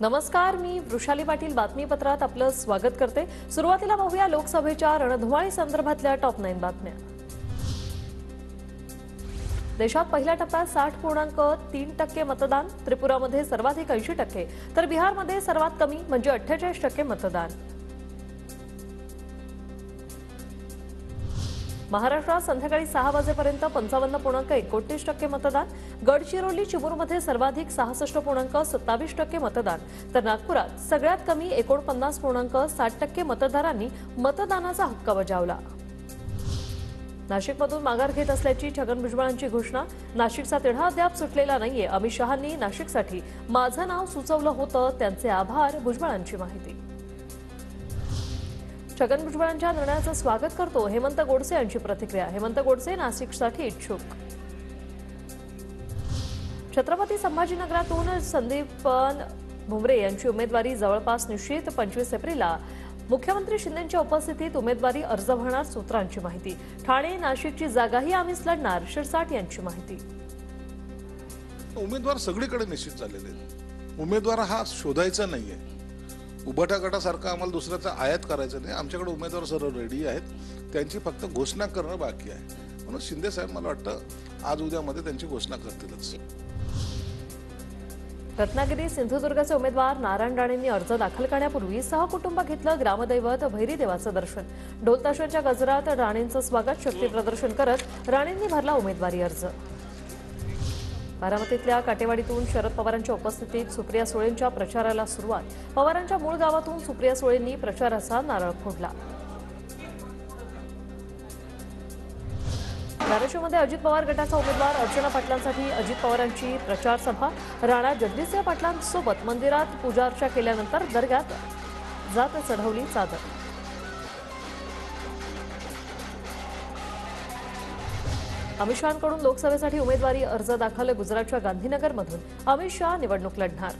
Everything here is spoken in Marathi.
नमस्कार, मी वृषाली पाटील बातमीपत्रात आपलं स्वागत करते। सुरुवातीला पाहूया लोकसभेच्या रणधुमाळी संदर्भातल्या टॉप 9 बातम्या। देशात पहिल्या टप्प्यात 60.3% मतदान, त्रिपुरामध्ये सर्वाधिक 80%, तर बिहारमध्ये सर्वात कमी म्हणजे 48% मतदान। महाराष्ट्रात संध्याकाळी 6 वाजेपर्यंत 55.29% मतदान, गडचिरोली चिमूरमध्ये सर्वाधिक 66.27% मतदान, तर नागपुरात सगळ्यात कमी 49.60% मतदारांनी मतदानाचा हक्क बजावला। नाशिकमधून माघार घेत असल्याची छगन भुजबळांची घोषणा, नाशिकचा तिढा अद्याप सुटलेला नाहीये। अमित शहांनी नाशिकसाठी माझं नाव सुचवलं होतं, त्यांचे आभार, भुजबळांची माहिती। छगन भुजबळांच्या निर्णयाचं स्वागत करतो, हेमंत गोडसे यांची प्रतिक्रिया। हेमंत गोडसे नाशिकसाठी इच्छुक। छत्रपती संभाजीनगरातून संदीपन भुमरे यांची उमेदवारी जवळपास निश्चित। 25 एप्रिलला मुख्यमंत्री शिंदेंच्या उपस्थितीत उमेदवारी अर्ज भरणार, सूत्रांची माहिती। ठाणे नाशिकची जागाही आम्हीच लढणार, शिरसाट यांची माहिती। उमेदवार सगळीकडे निश्चित झालेले आहेत। उमेदवार हा शोधायचा नाहीये, उभटा गटासारखा आम्हाला दुसऱ्याचा आयात करायचं नाही। आमच्याकडे उमेदवार सर्व रेडी आहेत, त्यांची फक्त घोषणा करणं बाकी आहे। म्हणून शिंदे साहेब मला वाटतं आज उद्यामध्ये त्यांची घोषणा करतीलच। रत्नागिरी सिंधुदुर्गचे उमेदवार नारायण राणेंनी अर्ज दाखल करण्यापूर्वी सहकुटुंब घेतलं ग्रामदैवत भैरीदेवाचं दर्शन। ढोलताशांच्या गजरात राणेंचं स्वागत, शक्ती प्रदर्शन करत राणेंनी भरला उमेदवारी अर्ज। बारामतीतल्या काटेवाडीतून शरद पवारांच्या उपस्थितीत सुप्रिया सुळेंच्या प्रचाराला सुरुवात। पवारांच्या मूळ गावातून सुप्रिया सुळेंनी प्रचाराचा नारळ फोडला। धाराशिवमध्ये अजित पवार गटाचा उमेदवार अर्चना पाटलांसाठी अजित पवारांची प्रचार सभा। राणा जगदीशसिंह पाटलांसोबत मंदिरात पूजा अर्चा केल्यानंतर दर्ग्यात जात चढवली चादर। अमित शहांकडून लोकसभेसाठी उमेदवारी अर्ज दाखल। गुजरातच्या गांधीनगरमधून अमित शहा निवडणूक लढणार।